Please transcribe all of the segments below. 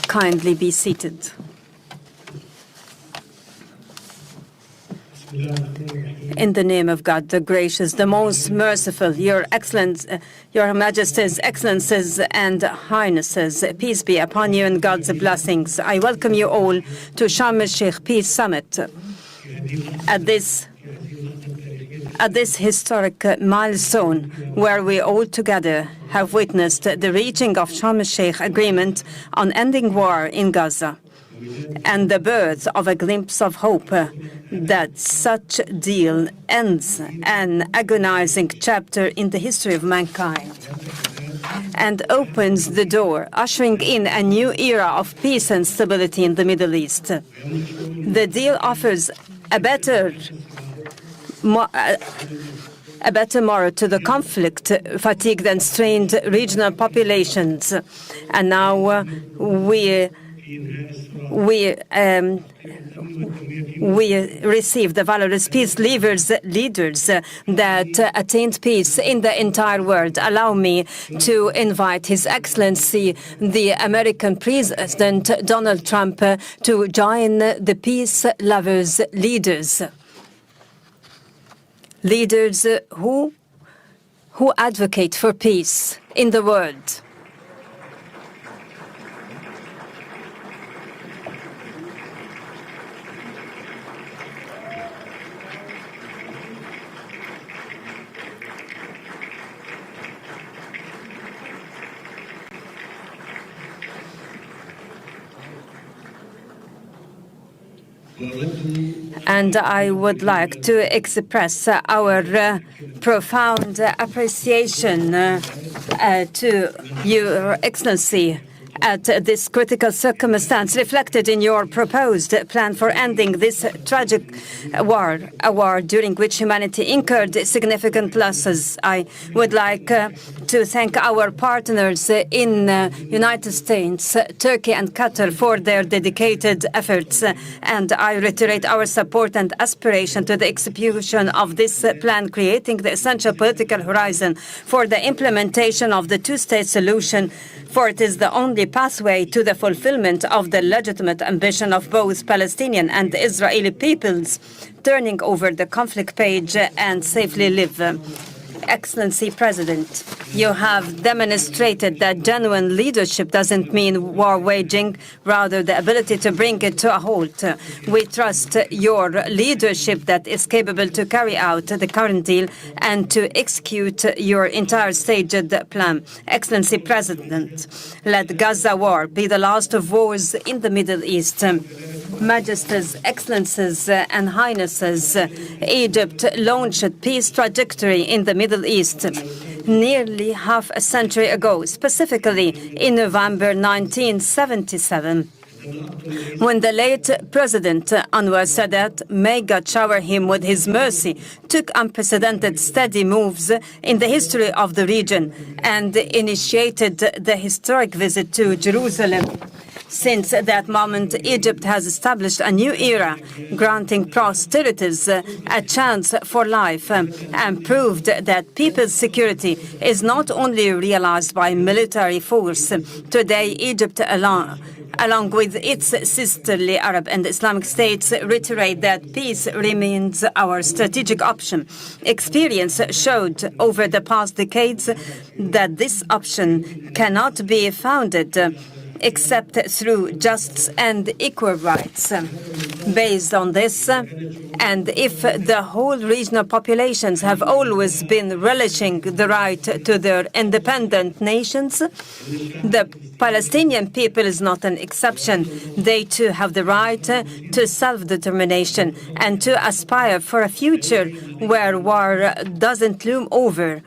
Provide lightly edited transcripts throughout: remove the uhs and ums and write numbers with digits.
kindly be seated. In the name of God, the gracious, the most merciful, Your Excellence, Your Majesties, Excellencies, and Highnesses, peace be upon you and God's blessings. I welcome you all to Sharm el-Sheikh Peace Summit. At this historic milestone, where we all together have witnessed the reaching of Sharm el-Sheikh agreement on ending war in Gaza, and the birth of a glimpse of hope that such deal ends an agonizing chapter in the history of mankind and opens the door, ushering in a new era of peace and stability in the Middle East. The deal offers a better morrow to the conflict-fatigued and strained regional populations. And now we receive the valorous peace leaders that attained peace in the entire world. Allow me to invite His Excellency, the American President Donald Trump, to join the peace lovers leaders who advocate for peace in the world. And I would like to express our profound appreciation to Your Excellency at this critical circumstance reflected in your proposed plan for ending this tragic war, a war during which humanity incurred significant losses. I would like to thank our partners in United States, Turkey and Qatar for their dedicated efforts, and I reiterate our support and aspiration to the execution of this plan, creating the essential political horizon for the implementation of the two-state solution, for it is the only pathway to the fulfillment of the legitimate ambition of both Palestinian and Israeli peoples, turning over the conflict page and safely live. Excellency President, you have demonstrated that genuine leadership doesn't mean war waging, rather the ability to bring it to a halt. We trust your leadership that is capable to carry out the current deal and to execute your entire staged plan. Excellency President, let Gaza war be the last of wars in the Middle East. Majesties, Excellencies, and Highnesses, Egypt launched a peace trajectory in the Middle East nearly half a century ago, specifically in November 1977. When the late President Anwar Sadat, may God shower him with his mercy, took unprecedented steady moves in the history of the region and initiated the historic visit to Jerusalem. Since that moment, Egypt has established a new era, granting posterities a chance for life, and proved that people's security is not only realized by military force. Today, Egypt along with its sisterly Arab and Islamic states, reiterate that peace remains our strategic option. Experience showed over the past decades that this option cannot be founded except through just and equal rights. Based on this, and if the whole regional populations have always been relishing the right to their independent nations, the Palestinian people is not an exception. They too have the right to self-determination and to aspire for a future where war doesn't loom over,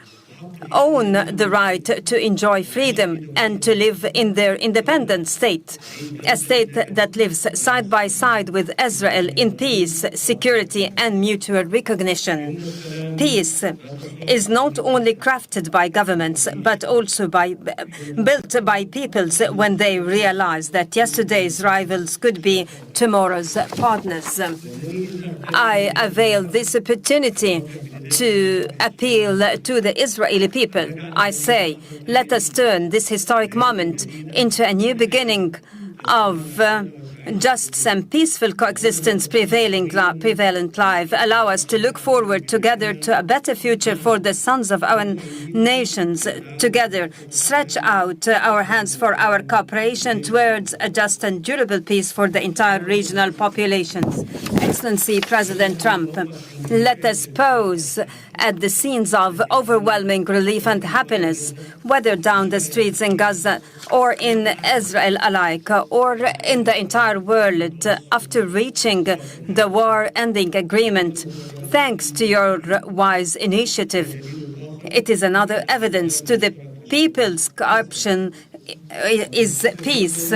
own the right to enjoy freedom and to live in their independent state, a state that lives side by side with Israel in peace, security, and mutual recognition. Peace is not only crafted by governments, but also built by peoples when they realize that yesterday's rivals could be tomorrow's partners. I avail this opportunity to appeal to the Israeli people. I say, let us turn this historic moment into a new beginning of just and peaceful coexistence prevalent life allow us to look forward together to a better future for the sons of our nations. Together, stretch out our hands for our cooperation towards a just and durable peace for the entire regional populations. Excellency President Trump, let us pause at the scenes of overwhelming relief and happiness, whether down the streets in Gaza or in Israel alike, or in the entire world, after reaching the war-ending agreement. Thanks to your wise initiative, it is another evidence to the people's option is peace.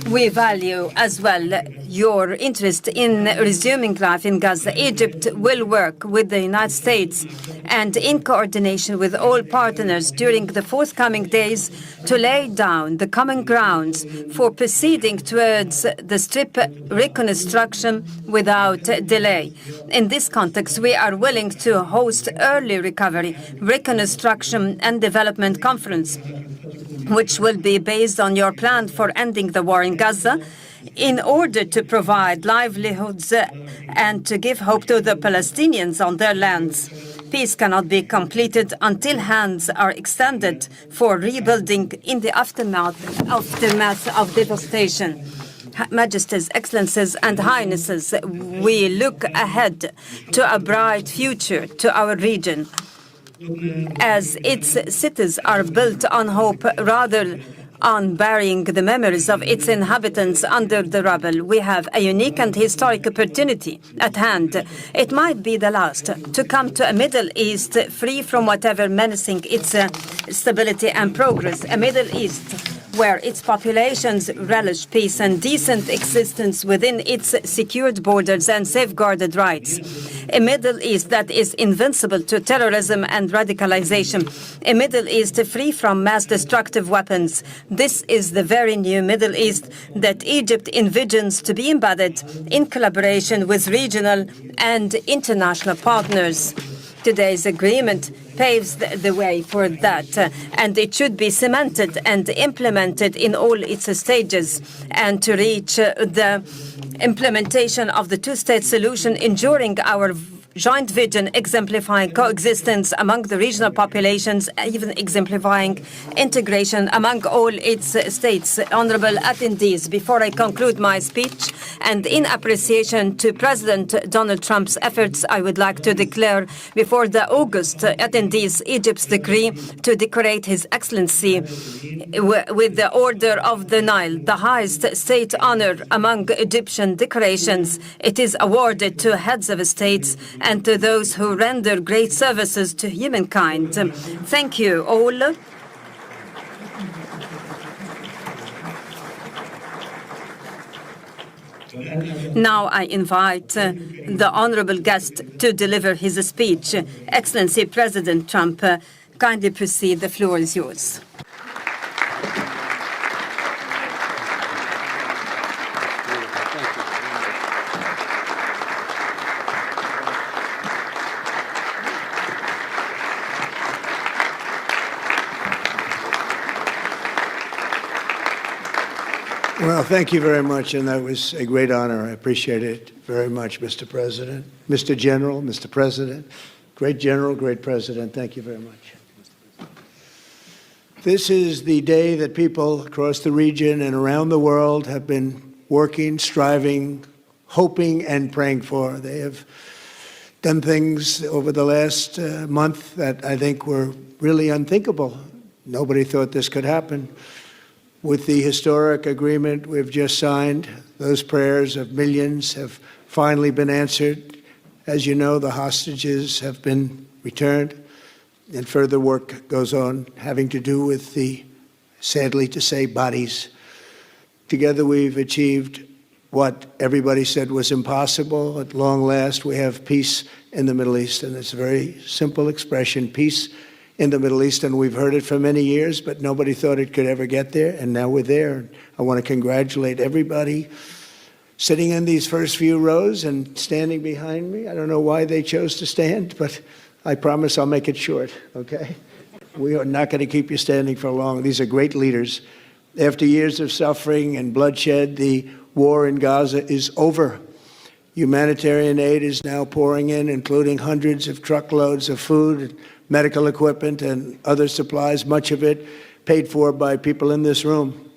We value as well your interest in resuming life in Gaza. Egypt will work with the United States and in coordination with all partners during the forthcoming days to lay down the common grounds for proceeding towards the strip reconstruction without delay. In this context, we are willing to host early recovery, reconstruction and development conference, which will be based on your plan for ending the war in Gaza, in order to provide livelihoods and to give hope to the Palestinians on their lands. Peace cannot be completed until hands are extended for rebuilding in the aftermath of devastation. Majesties, Excellencies, and Highnesses, we look ahead to a bright future to our region, as its cities are built on hope rather on burying the memories of its inhabitants under the rubble. We have a unique and historic opportunity at hand. It might be the last to come to a Middle East free from whatever menacing its stability and progress. A Middle East where its populations relish peace and decent existence within its secured borders and safeguarded rights. A Middle East that is invincible to terrorism and radicalization. A Middle East free from mass destructive weapons. This is the very new Middle East that Egypt envisions to be embedded in collaboration with regional and international partners. Today's agreement paves the way for that, and it should be cemented and implemented in all its stages, and to reach the implementation of the two-state solution, ensuring our joint vision, exemplifying coexistence among the regional populations, even exemplifying integration among all its states. Honorable attendees, before I conclude my speech, and in appreciation to President Donald Trump's efforts, I would like to declare before the August attendees Egypt's decree to decorate His Excellency with the Order of the Nile, the highest state honor among Egyptian decorations. It is awarded to heads of states and to those who render great services to humankind. Thank you all. Now I invite the honorable guest to deliver his speech. Excellency President Trump, kindly proceed. The floor is yours. Well, thank you very much, and that was a great honor. I appreciate it very much, Mr. President, Mr. General, Mr. President, great General, great President. Thank you very much. This is the day that people across the region and around the world have been working, striving, hoping, and praying for. They have done things over the last month that I think were really unthinkable. Nobody thought this could happen. With the historic agreement we've just signed, those prayers of millions have finally been answered. As you know, the hostages have been returned, and further work goes on having to do with the, sadly to say, bodies. Together we've achieved what everybody said was impossible. At long last, we have peace in the Middle East, and it's a very simple expression, peace in the Middle East, and we've heard it for many years, but nobody thought it could ever get there, and now we're there. I want to congratulate everybody sitting in these first few rows and standing behind me. I don't know why they chose to stand, but I promise I'll make it short, okay? We are not going to keep you standing for long. These are great leaders. After years of suffering and bloodshed, the war in Gaza is over. Humanitarian aid is now pouring in, including hundreds of truckloads of food, medical equipment, and other supplies, much of it paid for by people in this room.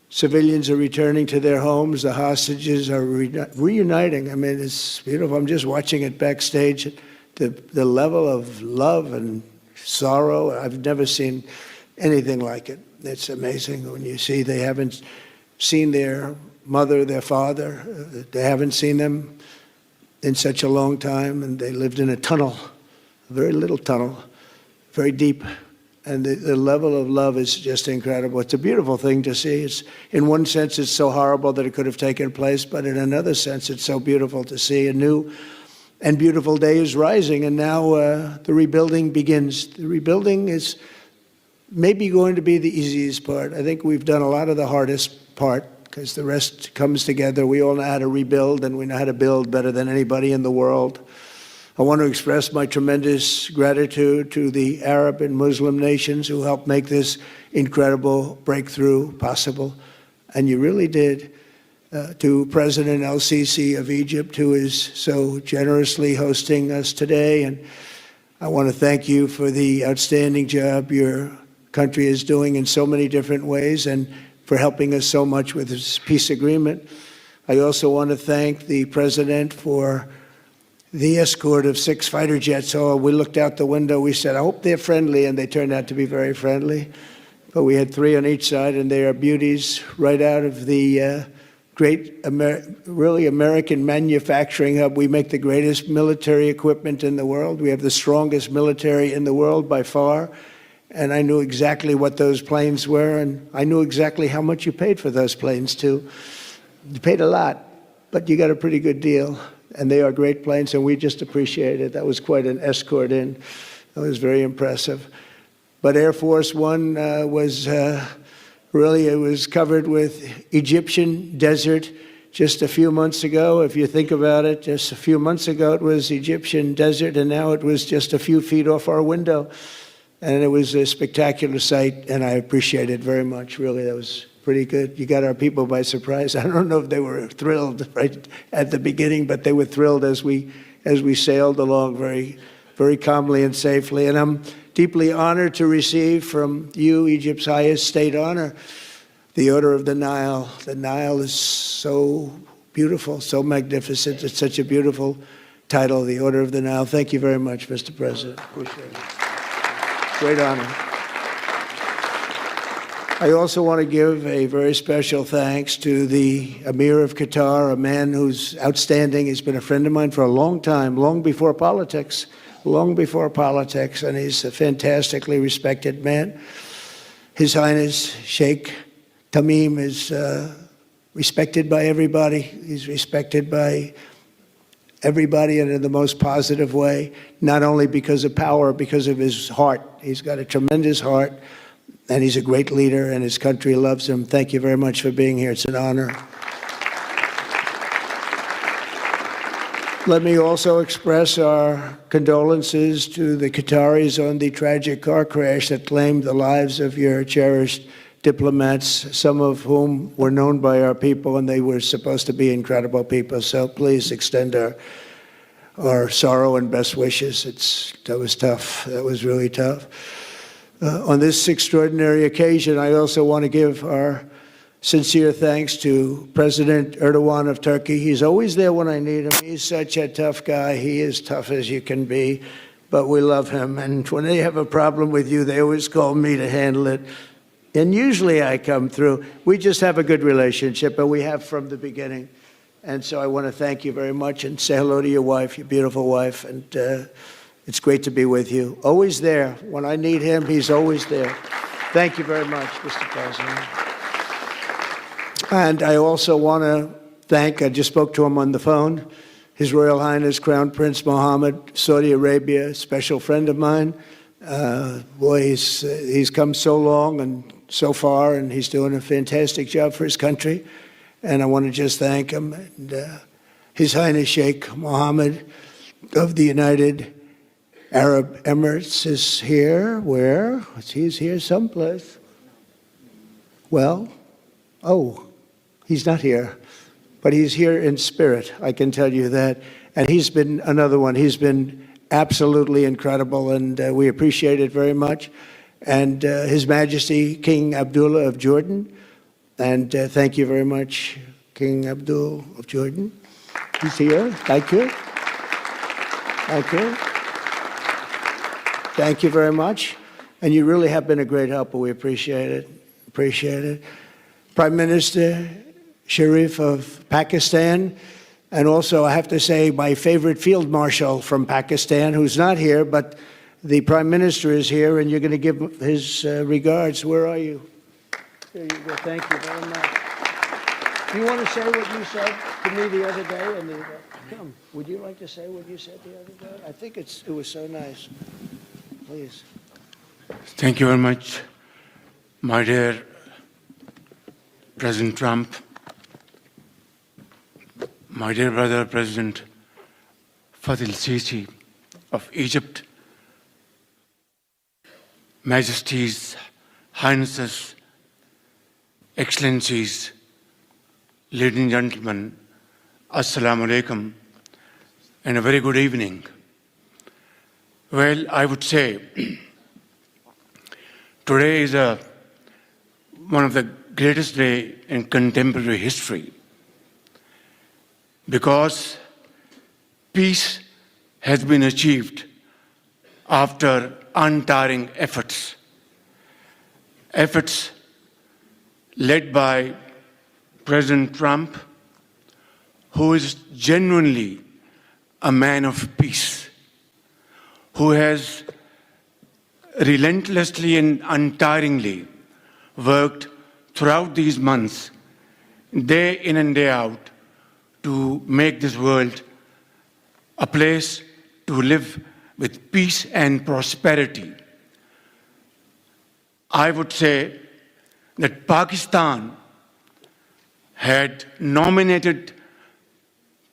Civilians are returning to their homes. The hostages are reuniting. I mean, it's beautiful. I'm just watching it backstage. The level of love and sorrow, I've never seen anything like it. It's amazing when you see they haven't seen their mother, their father. They haven't seen them in such a long time, and they lived in a tunnel, a very little tunnel, very deep. And the level of love is just incredible. It's a beautiful thing to see. In one sense, it's so horrible that it could have taken place, but in another sense, it's so beautiful to see. A new and beautiful day is rising, and now the rebuilding begins. The rebuilding is maybe going to be the easiest part. I think we've done a lot of the hardest part, because the rest comes together. We all know how to rebuild, and we know how to build better than anybody in the world. I want to express my tremendous gratitude to the Arab and Muslim nations who helped make this incredible breakthrough possible. And you really did. To President El-Sisi of Egypt, who is so generously hosting us today. And I want to thank you for the outstanding job your country is doing in so many different ways, and for helping us so much with this peace agreement. I also want to thank the President for the escort of 6 fighter jets. Oh, we looked out the window, we said, I hope they're friendly, and they turned out to be very friendly. But we had 3 on each side, and they are beauties right out of the really American manufacturing hub. We make the greatest military equipment in the world. We have the strongest military in the world by far. And I knew exactly what those planes were, and I knew exactly how much you paid for those planes, too. You paid a lot, but you got a pretty good deal. And they are great planes, and we just appreciate it. That was quite an escort in. That was very impressive. But Air Force One was really, it was covered with Egyptian desert just a few months ago. If you think about it, just a few months ago it was Egyptian desert, and now it was just a few feet off our window. And it was a spectacular sight, and I appreciate it very much. Really, that was pretty good. You got our people by surprise. I don't know if they were thrilled right at the beginning, but they were thrilled as we sailed along very, very calmly and safely. And I'm deeply honored to receive from you, Egypt's highest state honor, the Order of the Nile. The Nile is so beautiful, so magnificent. It's such a beautiful title, the Order of the Nile. Thank you very much, Mr. President. Appreciate it. Great honor. I also want to give a very special thanks to the Emir of Qatar, a man who's outstanding. He's been a friend of mine for a long time, long before politics, and he's a fantastically respected man. His Highness Sheikh Tamim is respected by everybody. He's respected by everybody, and in the most positive way, not only because of power, because of his heart. He's got a tremendous heart, and he's a great leader, and his country loves him. Thank you very much for being here. It's an honor. Let me also express our condolences to the Qataris on the tragic car crash that claimed the lives of your cherished diplomats, some of whom were known by our people, and they were supposed to be incredible people. So please extend our sorrow and best wishes. That was tough. That was really tough. On this extraordinary occasion, I also want to give our sincere thanks to President Erdogan of Turkey. He's always there when I need him. He's such a tough guy. He is tough as you can be, but we love him. And when they have a problem with you, they always call me to handle it. And usually I come through. We just have a good relationship, and we have from the beginning. And so I want to thank you very much and say hello to your wife, your beautiful wife. And it's great to be with you. Always there. When I need him, he's always there. Thank you very much, Mr. President. And I also want to thank, I just spoke to him on the phone, His Royal Highness Crown Prince Mohammed, Saudi Arabia, a special friend of mine. Boy, he's come so long and so far, and he's doing a fantastic job for his country. And I want to just thank him. And His Highness Sheikh Mohammed of the United Arab Emirates is here. Where? He's here someplace. Well, oh, he's not here, but he's here in spirit, I can tell you that. And he's been another one. He's been absolutely incredible, and we appreciate it very much. And His Majesty King Abdullah of Jordan, and thank you very much, King Abdul of Jordan. He's here. Thank you. Thank you. Thank you very much. And you really have been a great helper. We appreciate it. Appreciate it. Prime Minister Sharif of Pakistan, and also I have to say my favorite field marshal from Pakistan, who's not here, but the Prime Minister is here, and you're going to give his regards. Where are you? There you go. Thank you very much. Do you want to say what you said to me the other day? Come, would you like to say what you said the other day? I think it was so nice. Please. Thank you very much, my dear President Trump, my dear brother President Fath el-Sisi of Egypt, Majesties, Highnesses, Excellencies, ladies and gentlemen, Assalamu alaikum, and a very good evening. Well, I would say today is one of the greatest days in contemporary history, because peace has been achieved after untiring efforts led by President Trump, who is genuinely a man of peace, who has relentlessly and untiringly worked throughout these months, day in and day out, to make this world a place to live with peace and prosperity. I would say that Pakistan had nominated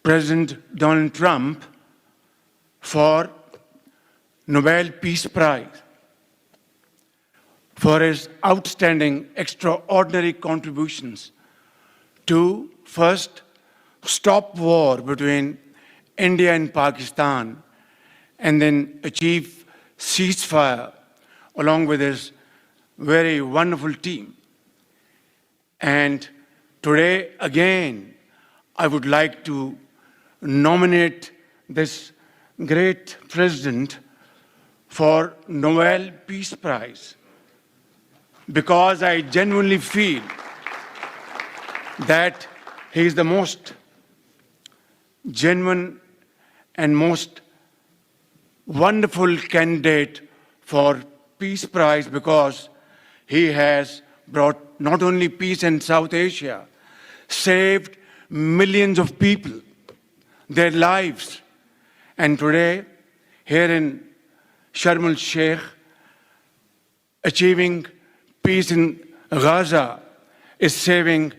President Donald Trump for Nobel Peace Prize for his outstanding, extraordinary contributions to first stop war between India and Pakistan, and then achieve ceasefire along with his very wonderful team. And today, again, I would like to nominate this great president for Nobel Peace Prize, because I genuinely feel that he is the most genuine and most wonderful candidate for Peace Prize, because he has brought not only peace in South Asia, saved millions of people, their lives. And today, here in Sharm el-Sheikh, achieving peace in Gaza is saving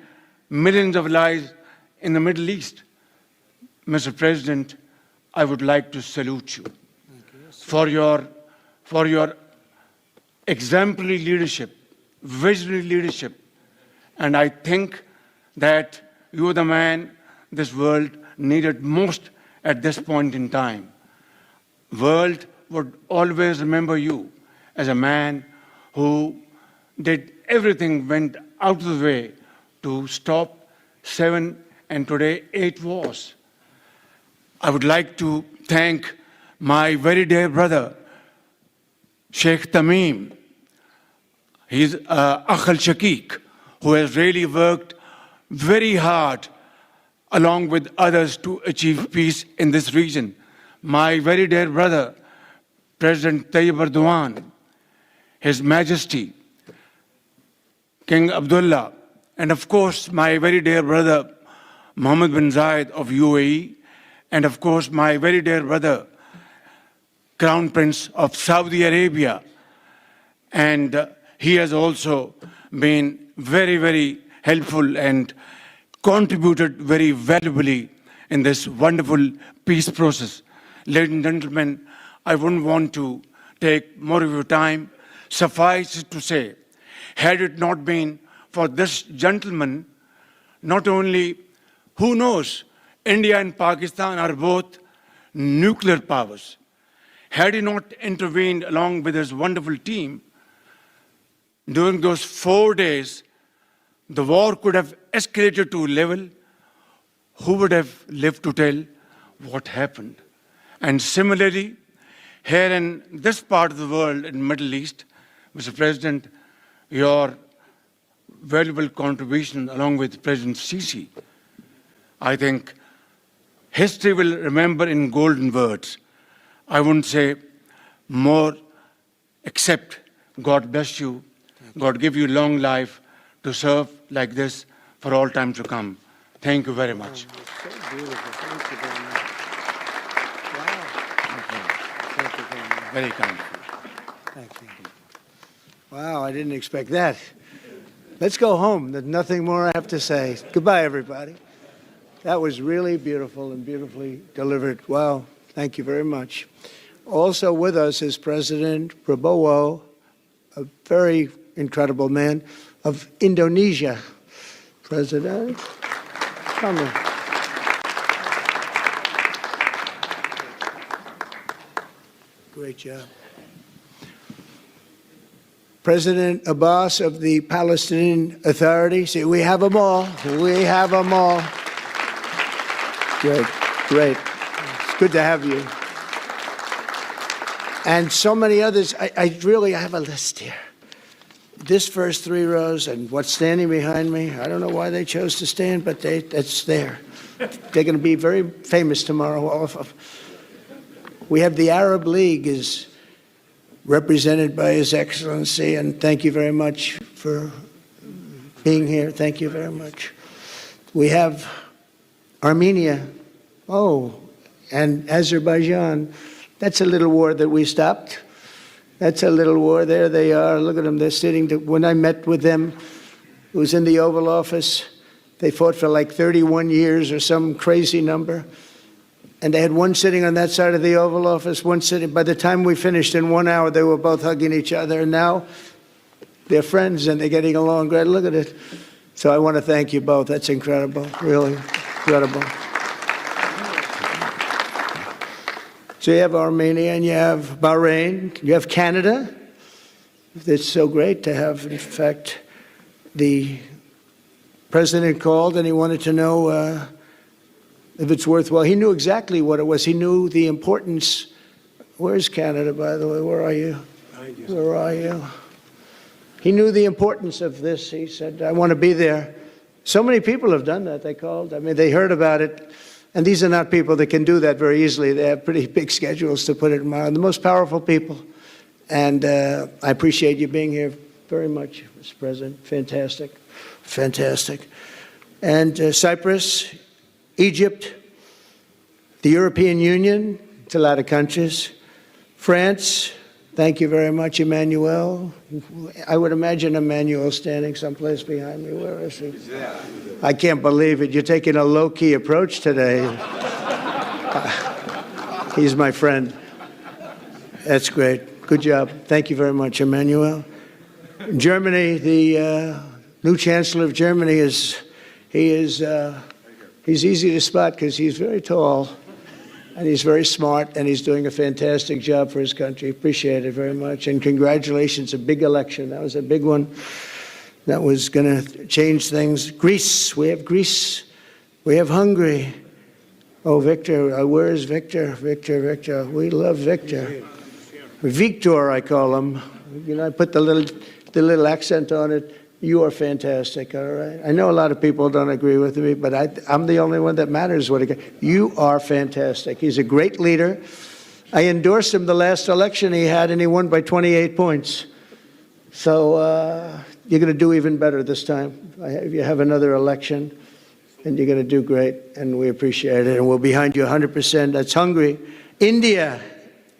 millions of lives in the Middle East. Mr. President, I would like to salute you for your exemplary leadership, visionary leadership. And I think that you are the man this world needed most at this point in time. World would always remember you as a man who did everything, went out of the way to stop 7 and today 8 wars. I would like to thank my very dear brother, Sheikh Tamim. He's Akh al-Shaqiq, who has really worked very hard along with others to achieve peace in this region. My very dear brother, President Tayyip Erdogan, His Majesty, King Abdullah, and of course my very dear brother, Mohammed bin Zayed of UAE, and of course my very dear brother, Crown Prince of Saudi Arabia. And he has also been very, very helpful and contributed very valuably in this wonderful peace process. Ladies and gentlemen, I wouldn't want to take more of your time. Suffice it to say, had it not been for this gentleman, not only, who knows, India and Pakistan are both nuclear powers. Had he not intervened along with his wonderful team, during those 4 days, the war could have escalated to a level. Who would have lived to tell what happened? And similarly, here in this part of the world, in the Middle East, Mr. President, your valuable contribution along with President Sisi, I think history will remember in golden words. I wouldn't say more, except God bless you, God give you long life to serve like this for all time to come. Thank you very much. Oh, that's so beautiful. Thank you very much. Wow. Thank you very much. Very kind. Thank you. Wow, I didn't expect that. Let's go home. There's nothing more I have to say. Goodbye, everybody. That was really beautiful and beautifully delivered. Wow. Thank you very much. Also with us is President Prabowo, a very incredible man of Indonesia. President, come on. Great job. President Abbas of the Palestinian Authority. See, we have them all. We have them all. Great, great. It's good to have you. And so many others. I really have a list here. This first 3 rows and what's standing behind me, I don't know why they chose to stand, but that's there. They're going to be very famous tomorrow, all of them. We have the Arab League is represented by His Excellency, and thank you very much for being here. Thank you very much. We have Armenia, and Azerbaijan. That's a little war that we stopped. That's a little war. There they are. Look at them. They're sitting. When I met with them, it was in the Oval Office. They fought for like 31 years or some crazy number. And they had one sitting on that side of the Oval Office, one sitting. By the time we finished in 1 hour, they were both hugging each other. And now they're friends and they're getting along great. Look at it. So I want to thank you both. That's incredible. Really incredible. So you have Armenia and you have Bahrain, you have Canada. It's so great to have, in fact, the president called and he wanted to know if it's worthwhile. He knew exactly what it was. He knew the importance. Where's Canada, by the way? Where are you? Where are you? He knew the importance of this. He said, I want to be there. So many people have done that. They called. I mean, they heard about it. And these are not people that can do that very easily. They have pretty big schedules to put it in mind. The most powerful people. And I appreciate you being here very much, Mr. President. Fantastic. Fantastic. And Cyprus, Egypt, the European Union, it's a lot of countries. France, thank you very much, Emmanuel. I would imagine Emmanuel standing someplace behind me. Where is he? I can't believe it. You're taking a low-key approach today. He's my friend. That's great. Good job. Thank you very much, Emmanuel. Germany, the new Chancellor of Germany he's easy to spot because he's very tall and he's very smart and he's doing a fantastic job for his country. Appreciate it very much. And congratulations, a big election. That was a big one. That was going to change things. Greece, we have Greece. We have Hungary. Oh, Victor, where is Victor? Victor. We love Victor. Victor, I call him. You know, I put the little accent on it. You are fantastic, all right? I know a lot of people don't agree with me, but I'm the only one that matters. You are fantastic. He's a great leader. I endorsed him the last election he had, and he won by 28 points. So you're going to do even better this time. You have another election, and you're going to do great, and we appreciate it, and we're behind you 100%. That's Hungary. India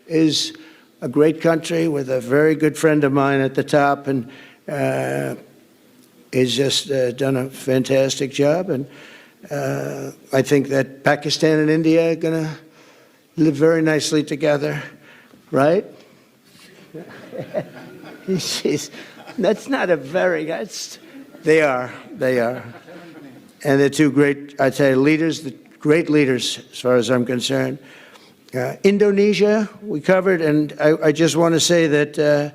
is a great country with a very good friend of mine at the top, and he's just done a fantastic job. And I think that Pakistan and India are going to live very nicely together, right? That's not a very, They are. They are. And they're two great, I'd say, leaders, great leaders as far as I'm concerned. Indonesia, we covered, and I just want to say that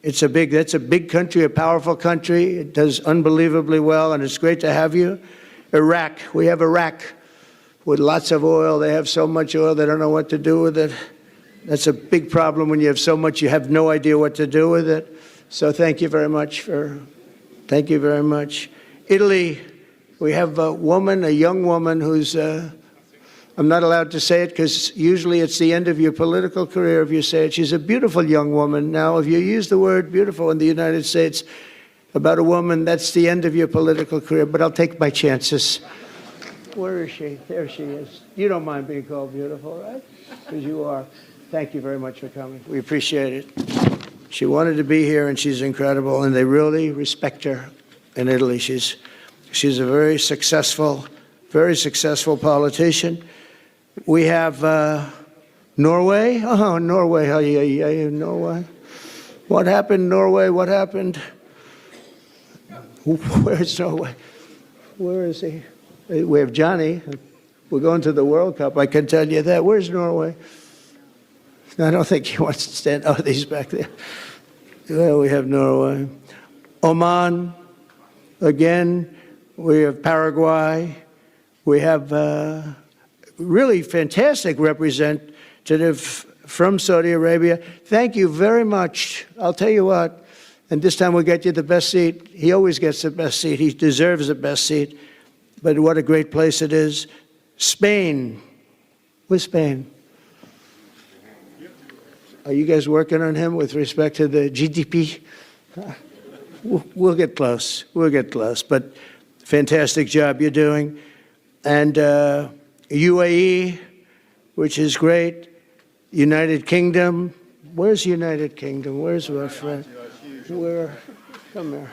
that's a big country, a powerful country. It does unbelievably well, and it's great to have you. Iraq, we have Iraq with lots of oil. They have so much oil, they don't know what to do with it. That's a big problem when you have so much, you have no idea what to do with it. So thank you very much thank you very much. Italy, we have a young woman who's, I'm not allowed to say it because usually it's the end of your political career if you say it. She's a beautiful young woman. Now, if you use the word beautiful in the United States about a woman, that's the end of your political career, but I'll take my chances. Where is she? There she is. You don't mind being called beautiful, right? Because you are. Thank you very much for coming. We appreciate it. She wanted to be here, and she's incredible, and they really respect her in Italy. She's a very successful politician. We have Norway. Oh, Norway. Norway. What happened, Norway? What happened? Where's Norway? Where is he? We have Johnny. We're going to the World Cup, I can tell you that. Where's Norway? I don't think he wants to stand. Oh, he's back there. Well, we have Norway. Oman, again. We have Paraguay. We have really fantastic representative from Saudi Arabia. Thank you very much. I'll tell you what, and this time we'll get you the best seat. He always gets the best seat. He deserves the best seat. But what a great place it is. Spain. Where's Spain? Are you guys working on him with respect to the GDP? We'll get close. We'll get close. But fantastic job you're doing. And UAE, which is great. United Kingdom. Where's United Kingdom? Where's our friend? Where? Come here.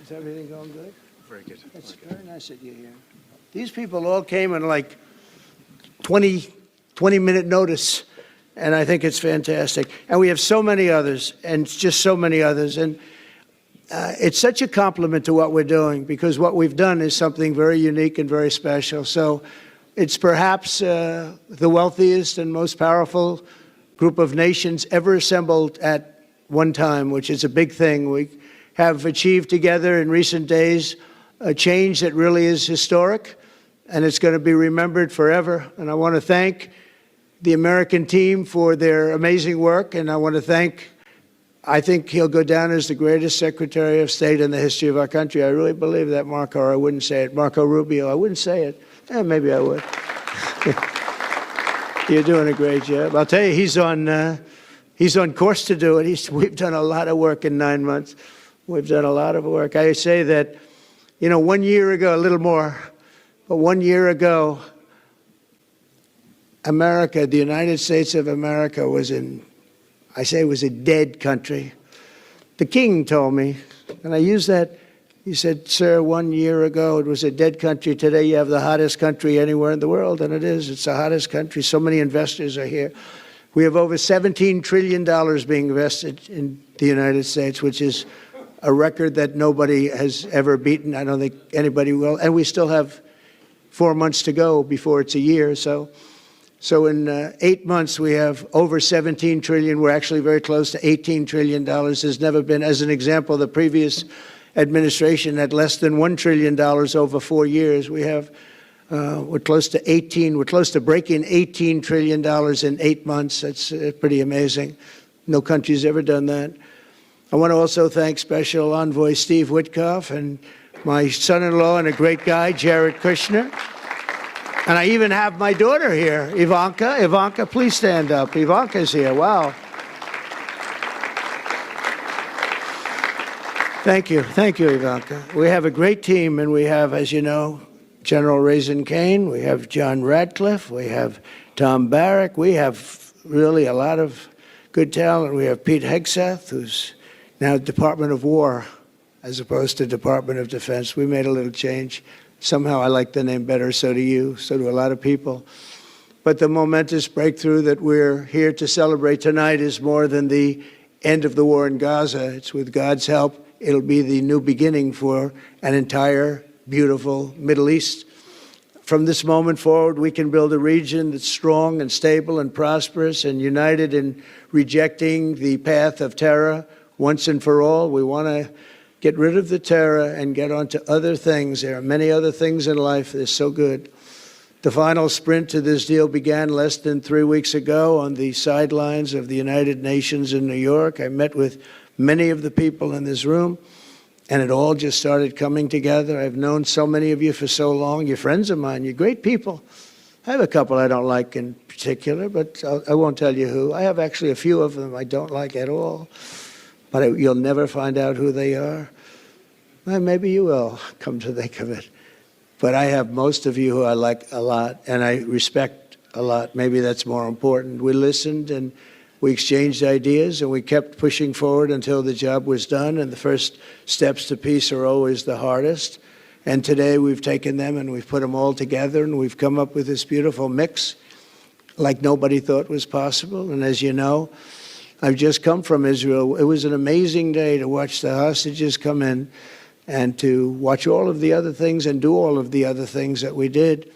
Is everything going good? Very good. That's very nice of you here. These people all came in like 20-minute notice, and I think it's fantastic. And we have so many others, and just so many others. And it's such a compliment to what we're doing, because what we've done is something very unique and very special. So it's perhaps the wealthiest and most powerful group of nations ever assembled at one time, which is a big thing. We have achieved together in recent days a change that really is historic, and it's going to be remembered forever. And I want to thank the American team for their amazing work, and I want to thank, I think he'll go down as the greatest Secretary of State in the history of our country. I really believe that, Marco, or I wouldn't say it. Marco Rubio, I wouldn't say it. Maybe I would. You're doing a great job. I'll tell you, he's on course to do it. We've done a lot of work in 9 months. We've done a lot of work. I say that, 1 year ago, a little more, but 1 year ago, America, the United States of America was was a dead country. The king told me, and I use that, he said, sir, 1 year ago it was a dead country. Today you have the hottest country anywhere in the world, and it is. It's the hottest country. So many investors are here. We have over $17 trillion being invested in the United States, which is a record that nobody has ever beaten. I don't think anybody will. And we still have 4 months to go before it's a year. So in 8 months, we have over 17 trillion. We're actually very close to $18 trillion. There's never been, as an example, the previous administration had less than $1 trillion over 4 years. We have, we're close to breaking $18 trillion in 8 months. That's pretty amazing. No country's ever done that. I want to also thank Special Envoy Steve Witkoff and my son-in-law and a great guy, Jared Kushner. And I even have my daughter here, Ivanka. Ivanka, please stand up. Ivanka's here. Wow. Thank you. Thank you, Ivanka. We have a great team, and we have, as you know, General Raisin Kane. We have John Radcliffe. We have Tom Barrack. We have really a lot of good talent. We have Pete Hegseth, who's now Department of War as opposed to Department of Defense. We made a little change. Somehow I like the name better, so do you, so do a lot of people. But the momentous breakthrough that we're here to celebrate tonight is more than the end of the war in Gaza. It's with God's help it'll be the new beginning for an entire beautiful Middle East. From this moment forward, we can build a region that's strong and stable and prosperous and united in rejecting the path of terror once and for all. We want to get rid of the terror and get on to other things. There are many other things in life that are so good. The final sprint to this deal began less than 3 weeks ago on the sidelines of the United Nations in New York. I met with many of the people in this room, and it all just started coming together. I've known so many of you for so long. You're friends of mine. You're great people. I have a couple I don't like in particular, but I won't tell you who. I have actually a few of them I don't like at all, but you'll never find out who they are. Well, maybe you will, come to think of it. But I have most of you who I like a lot, and I respect a lot. Maybe that's more important. We listened, and we exchanged ideas, and we kept pushing forward until the job was done, and the first steps to peace are always the hardest. And today we've taken them and we've put them all together, and we've come up with this beautiful mix like nobody thought was possible. And as you know, I've just come from Israel. It was an amazing day to watch the hostages come in and to watch all of the other things and do all of the other things that we did.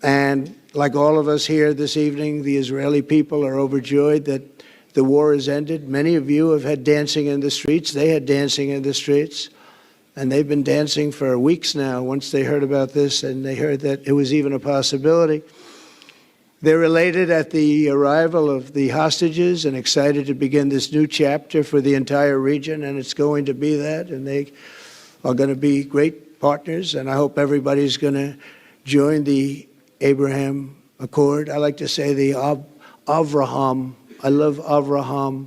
And like all of us here this evening, the Israeli people are overjoyed that the war has ended. Many of you have had dancing in the streets. They had dancing in the streets. And they've been dancing for weeks now once they heard about this and they heard that it was even a possibility. They're elated at the arrival of the hostages and excited to begin this new chapter for the entire region, and it's going to be that, and they are going to be great partners, and I hope everybody's going to join the Abraham Accord. I like to say the Avraham. I love Avraham,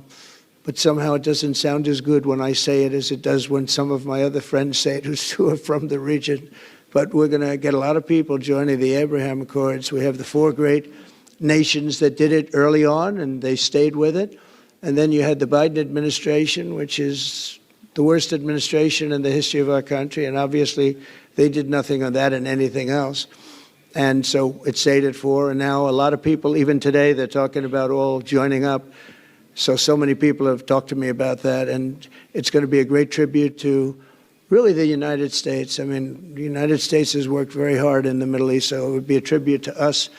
but somehow it doesn't sound as good when I say it as it does when some of my other friends say it who are from the region. But we're going to get a lot of people joining the Abraham Accords. We have the 4 great nations that did it early on, and they stayed with it. And then you had the Biden administration, which is the worst administration in the history of our country. And obviously, they did nothing on that and anything else. And so it stayed at 4. And now a lot of people, even today, they're talking about all joining up. So many people have talked to me about that. And it's going to be a great tribute to really the United States. I mean, the United States has worked very hard in the Middle East, so it would be a tribute to us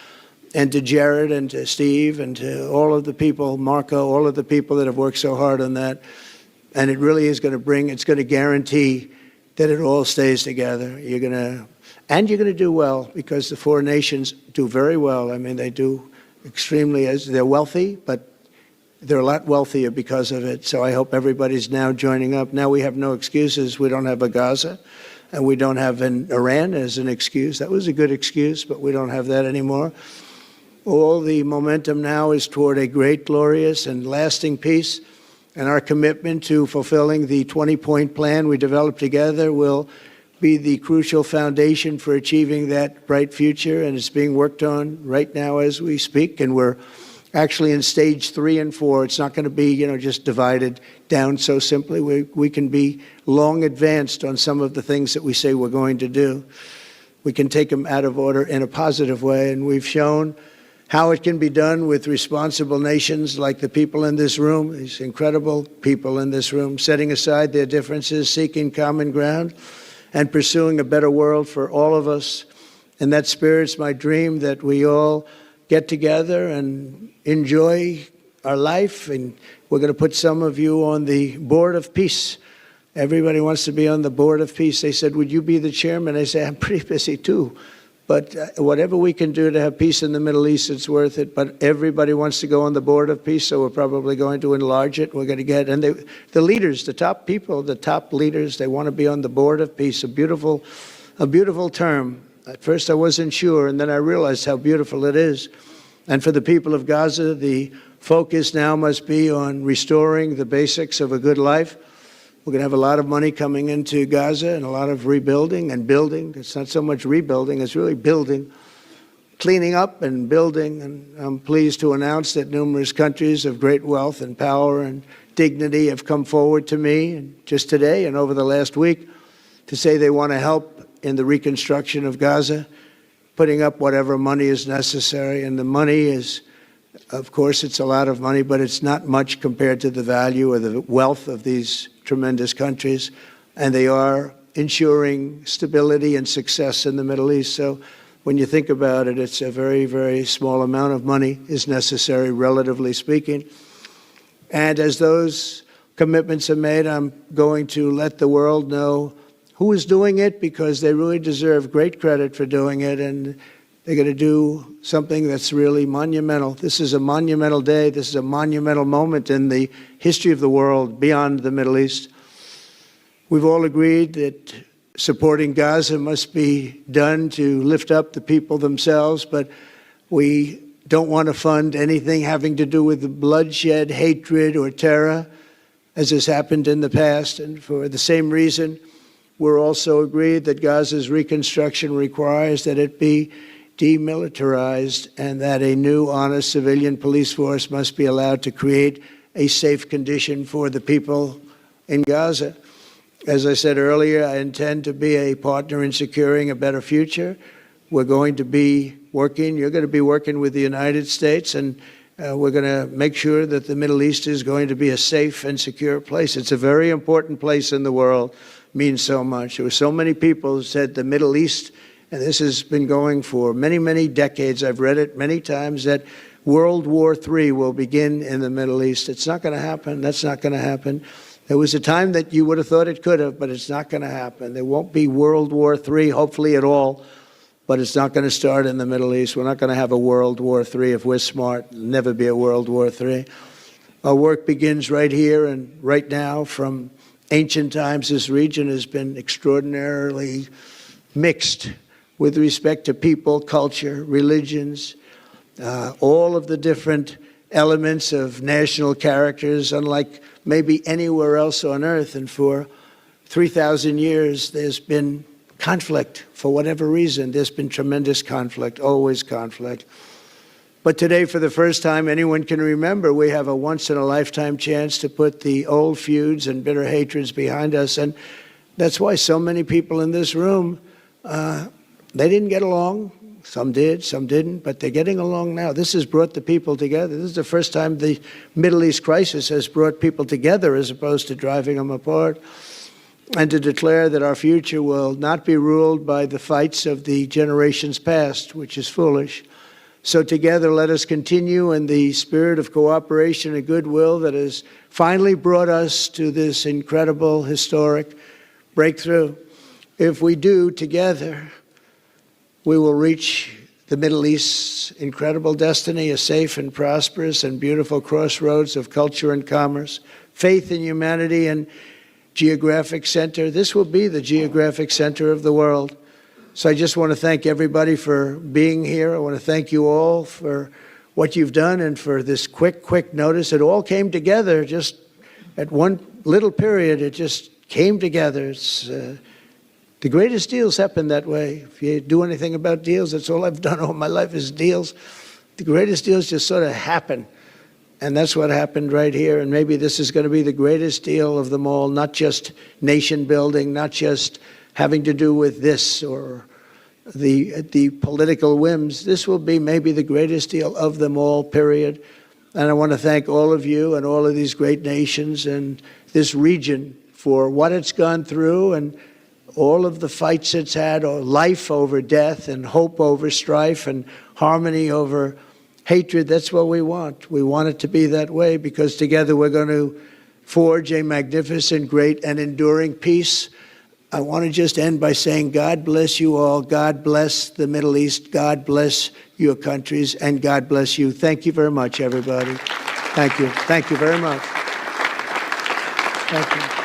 and to Jared and to Steve and to all of the people, Marco, all of the people that have worked so hard on that. And it really is going to it's going to guarantee that it all stays together. You're going to do well, because the 4 nations do very well. I mean, they do extremely, as they're wealthy, but they're a lot wealthier because of it. So I hope everybody's now joining up. Now we have no excuses. We don't have a Gaza, and we don't have an Iran as an excuse. That was a good excuse, but we don't have that anymore. All the momentum now is toward a great, glorious, and lasting peace. And our commitment to fulfilling the 20-point plan we developed together will be the crucial foundation for achieving that bright future. And it's being worked on right now as we speak. And we're actually in stage 3 and 4. It's not going to be, just divided down so simply. We can be long advanced on some of the things that we say we're going to do. We can take them out of order in a positive way, and we've shown how it can be done with responsible nations like the people in this room, these incredible people in this room, setting aside their differences, seeking common ground, and pursuing a better world for all of us. And that spirit's my dream, that we all get together and enjoy our life. And we're going to put some of you on the Board of Peace. Everybody wants to be on the Board of Peace. They said, would you be the chairman? I say, I'm pretty busy too. But whatever we can do to have peace in the Middle East, it's worth it. But everybody wants to go on the Board of Peace, so we're probably going to enlarge it. We're going to get, and the leaders, the top people, the top leaders, they want to be on the Board of Peace. A beautiful term. At first I wasn't sure, and then I realized how beautiful it is. And for the people of Gaza, the focus now must be on restoring the basics of a good life. We're going to have a lot of money coming into Gaza and a lot of rebuilding and building. It's not so much rebuilding, it's really building, cleaning up and building. And I'm pleased to announce that numerous countries of great wealth and power and dignity have come forward to me just today and over the last week to say they want to help in the reconstruction of Gaza, putting up whatever money is necessary. And the money is Of course, it's a lot of money, but it's not much compared to the value or the wealth of these tremendous countries, and they are ensuring stability and success in the Middle East. So when you think about it, it's a very, very small amount of money is necessary, relatively speaking. And as those commitments are made, I'm going to let the world know who is doing it, because they really deserve great credit for doing it, and they're going to do something that's really monumental. This is a monumental day. This is a monumental moment in the history of the world beyond the Middle East. We've all agreed that supporting Gaza must be done to lift up the people themselves, but we don't want to fund anything having to do with bloodshed, hatred, or terror, as has happened in the past. And for the same reason, we're also agreed that Gaza's reconstruction requires that it be demilitarized and that a new, honest civilian police force must be allowed to create a safe condition for the people in Gaza. As I said earlier, I intend to be a partner in securing a better future. We're going to be working, you're going to be working with the United States, and we're going to make sure that the Middle East is going to be a safe and secure place. It's a very important place in the world, means so much. There were so many people who said the Middle East, and this has been going for many, many decades. I've read it many times, that World War III will begin in the Middle East. It's not going to happen. That's not going to happen. There was a time that you would have thought it could have, but it's not going to happen. There won't be World War III, hopefully at all, but it's not going to start in the Middle East. We're not going to have a World War III if we're smart. There'll never be a World War III. Our work begins right here and right now. From ancient times, this region has been extraordinarily mixed with respect to people, culture, religions, all of the different elements of national characters, unlike maybe anywhere else on earth. And for 3,000 years, there's been conflict. For whatever reason, there's been tremendous conflict, always conflict. But today, for the first time anyone can remember, we have a once-in-a-lifetime chance to put the old feuds and bitter hatreds behind us. And that's why so many people in this room, they didn't get along. Some did, some didn't, but they're getting along now. This has brought the people together. This is the first time the Middle East crisis has brought people together as opposed to driving them apart. And to declare that our future will not be ruled by the fights of the generations past, which is foolish. So together, let us continue in the spirit of cooperation and goodwill that has finally brought us to this incredible, historic breakthrough. If we do, together, we will reach the Middle East's incredible destiny, a safe and prosperous and beautiful crossroads of culture and commerce, faith in humanity and geographic center. This will be the geographic center of the world. So I just want to thank everybody for being here. I want to thank you all for what you've done and for this quick notice. It all came together just at one little period. It just came together. It's the greatest deals happen that way. If you do anything about deals, that's all I've done all my life is deals. The greatest deals just sort of happen. And that's what happened right here. And maybe this is going to be the greatest deal of them all, not just nation building, not just having to do with this or the political whims. This will be maybe the greatest deal of them all, period. And I want to thank all of you and all of these great nations and this region for what it's gone through and all of the fights it's had, or life over death and hope over strife and harmony over hatred. That's what we want. We want it to be that way because together we're going to forge a magnificent, great, and enduring peace. I want to just end by saying God bless you all. God bless the Middle East. God bless your countries. And God bless you. Thank you very much, everybody. Thank you. Thank you very much. Thank you.